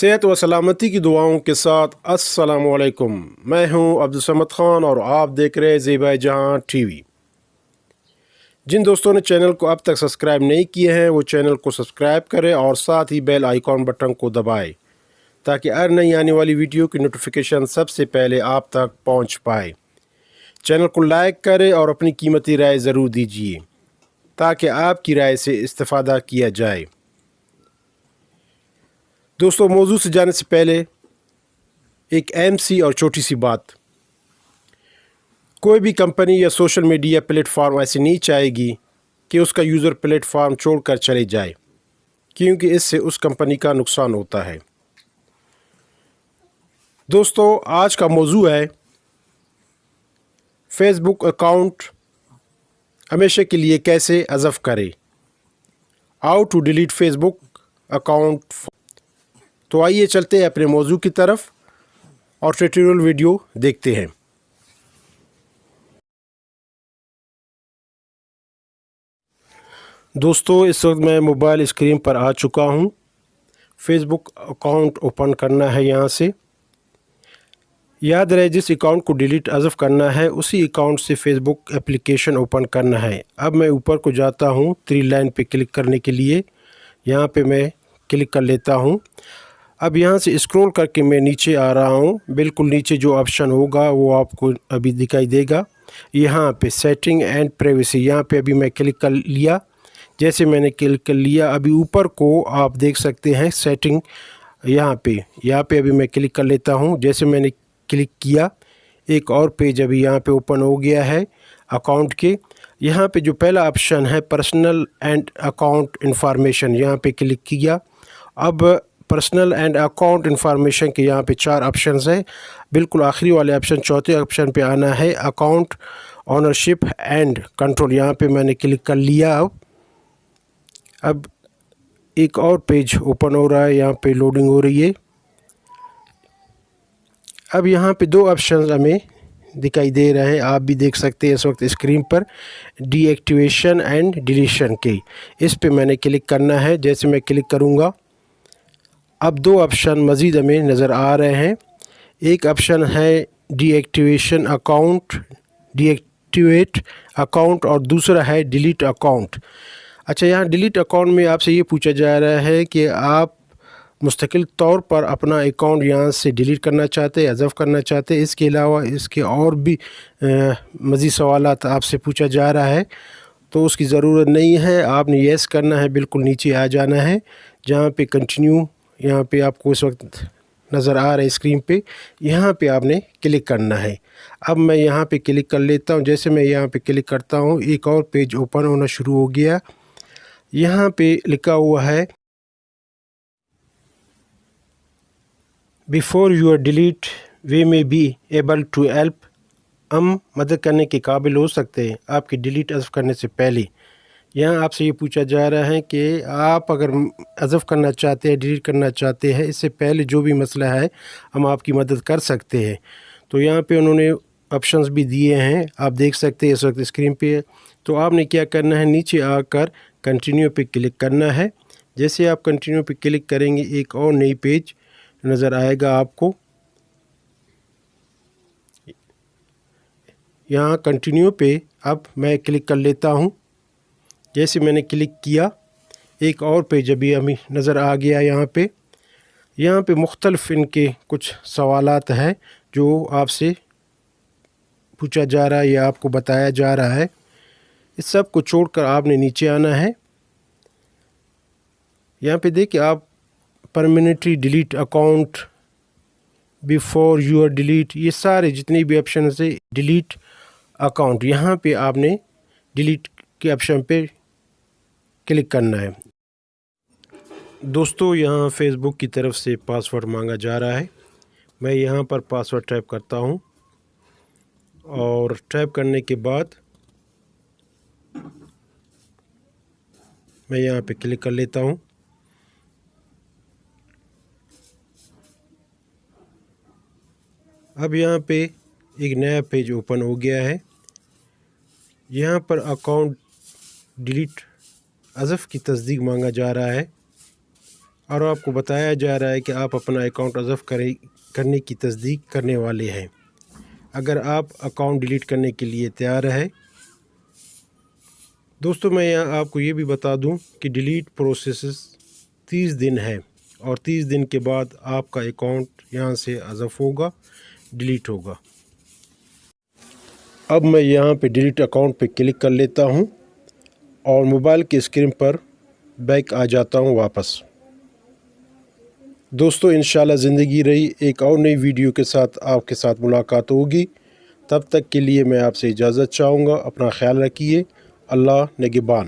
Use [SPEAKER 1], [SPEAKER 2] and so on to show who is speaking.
[SPEAKER 1] सेहत व सलामती की दुआओं के साथ अस्सलाम वालेकुम। मैं हूं अब्दुल समद खान और आप देख रहे हैं ज़ेबा जहां टीवी। जिन दोस्तों ने चैनल को अब तक सब्सक्राइब नहीं किए हैं वो चैनल को सब्सक्राइब करें और साथ ही बेल आइकॉन बटन को दबाएं ताकि हर नई आने वाली वीडियो की नोटिफिकेशन सबसे पहले आप तक पहुंच पाए। चैनल को लाइक करें और अपनी कीमती राय ज़रूर दीजिए ताकि आपकी राय से इस्तेफादा किया जाए। दोस्तों, मौजू से जाने से पहले एक अहम सी और छोटी सी बात। कोई भी कंपनी या सोशल मीडिया प्लेटफॉर्म ऐसे नहीं चाहेगी कि उसका यूज़र प्लेटफॉर्म छोड़कर चले जाए, क्योंकि इससे उस कंपनी का नुकसान होता है। दोस्तों, आज का मौजू है फेसबुक अकाउंट हमेशा के लिए कैसे हज़फ करें, how to delete Facebook account. तो आइए चलते हैं अपने मौजू की तरफ और ट्यूटोरियल वीडियो देखते हैं। दोस्तों, इस वक्त मैं मोबाइल स्क्रीन पर आ चुका हूं। फेसबुक अकाउंट ओपन करना है। यहां से याद रहे जिस अकाउंट को डिलीट हज़फ करना है उसी अकाउंट से फेसबुक एप्लीकेशन ओपन करना है। अब मैं ऊपर को जाता हूं 3 लाइन पे क्लिक करने के लिए। यहां पे मैं क्लिक कर लेता हूं। अब यहाँ से स्क्रॉल करके मैं नीचे आ रहा हूँ। बिल्कुल नीचे जो ऑप्शन होगा वो आपको अभी दिखाई देगा। यहाँ पे सेटिंग एंड प्राइवेसी, यहाँ पे अभी मैं क्लिक कर लिया। जैसे मैंने क्लिक कर लिया, अभी ऊपर को आप देख सकते हैं सेटिंग। यहाँ पे अभी मैं क्लिक कर लेता हूँ। जैसे मैंने क्लिक किया, एक और पेज अभी यहाँ पे ओपन हो गया है अकाउंट के। यहाँ पे जो पहला ऑप्शन है पर्सनल एंड अकाउंट इंफॉर्मेशन, यहाँ पे क्लिक किया। अब पर्सनल एंड अकाउंट इंफॉर्मेशन के यहाँ पे 4 ऑप्शंस हैं। बिल्कुल आखिरी वाले ऑप्शन चौथे ऑप्शन पे आना है अकाउंट ओनरशिप एंड कंट्रोल। यहाँ पे मैंने क्लिक कर लिया। अब एक और पेज ओपन हो रहा है, यहाँ पे लोडिंग हो रही है। अब यहाँ पे 2 ऑप्शंस हमें दिखाई दे रहे हैं, आप भी देख सकते हैं इस वक्त स्क्रीन पर, डीएक्टिवेशन एंड डिलीशन के। इस पे मैंने क्लिक करना है। जैसे मैं क्लिक करूँगा, अब 2 ऑप्शन मज़ीद हमें नज़र आ रहे हैं। एक ऑप्शन है डीएक्टिवेशन अकाउंट, डीएक्टिवेट अकाउंट, और दूसरा है डिलीट अकाउंट। अच्छा, यहाँ डिलीट अकाउंट में आपसे ये पूछा जा रहा है कि आप मुस्तकिल तौर पर अपना अकाउंट यहाँ से डिलीट करना चाहते हैं, हज़फ करना चाहते हैं। इसके अलावा इसके और भी मज़ीद सवालात आपसे पूछा जा रहा है, तो उसकी ज़रूरत नहीं है। आपने येस करना है, बिल्कुल नीचे आ जाना है जहाँ पे कंटिन्यू, यहाँ पे आपको इस वक्त नज़र आ रहा है स्क्रीन पे, यहाँ पे आपने क्लिक करना है। अब मैं यहाँ पे क्लिक कर लेता हूँ। जैसे मैं यहाँ पे क्लिक करता हूँ, एक और पेज ओपन होना शुरू हो गया। यहाँ पे लिखा हुआ है before your delete we may be able to help. हम मदद करने के काबिल हो सकते हैं आपकी डिलीट हज़फ करने से पहले। यहाँ आपसे ये पूछा जा रहा है कि आप अगर हज़फ करना चाहते हैं, डिलीट करना चाहते हैं, इससे पहले जो भी मसला है हम आपकी मदद कर सकते हैं। तो यहाँ पे उन्होंने ऑप्शंस भी दिए हैं, आप देख सकते हैं इस वक्त स्क्रीन पे। तो आपने क्या करना है, नीचे आकर कंटिन्यू पे क्लिक करना है। जैसे आप कंटिन्यू पे क्लिक करेंगे, एक और नई पेज नज़र आएगा आपको। यहाँ कंटिन्यू पे अब मैं क्लिक कर लेता हूँ। जैसे मैंने क्लिक किया, एक और पेज अभी हमें नज़र आ गया। यहाँ पे मुख्तलिफ इनके कुछ सवालात हैं जो आपसे पूछा जा रहा है या आपको बताया जा रहा है। इस सब को छोड़कर आपने नीचे आना है। यहाँ पे देखिए आप permanently delete account, before your delete, ये सारे जितने भी ऑप्शन से डिलीट अकाउंट, यहाँ पे आपने डिलीट के ऑप्शन पे क्लिक करना है। दोस्तों, यहाँ फेसबुक की तरफ से पासवर्ड मांगा जा रहा है। मैं यहाँ पर पासवर्ड टाइप करता हूँ और टाइप करने के बाद मैं यहाँ पे क्लिक कर लेता हूँ। अब यहाँ पे एक नया पेज ओपन हो गया है। यहाँ पर अकाउंट डिलीट हज़फ की तस्दीक मांगा जा रहा है। اور آپ کو بتایا جا رہا ہے کہ آپ اپنا اکاؤنٹ حذف کرنے کی تصدیق کرنے والے ہیں۔ اگر آپ اکاؤنٹ ڈیلیٹ کرنے کے لیے تیار ہے دوستو، میں یہاں آپ کو یہ بھی بتا دوں کہ ڈیلیٹ پروسیس 30 دن ہے، اور 30 دن کے بعد آپ کا اکاؤنٹ یہاں سے حذف ہوگا، ڈیلیٹ ہوگا۔ اب میں یہاں پہ ڈیلیٹ اکاؤنٹ پہ کلک کر لیتا ہوں اور موبائل کی اسکرین پر بیک آ جاتا ہوں واپس۔ دوستو انشاءاللہ زندگی رہی ایک اور نئی ویڈیو کے ساتھ آپ کے ساتھ ملاقات ہوگی۔ تب تک کے لیے میں آپ سے اجازت چاہوں گا۔ اپنا خیال رکھیے۔ اللہ نگہبان۔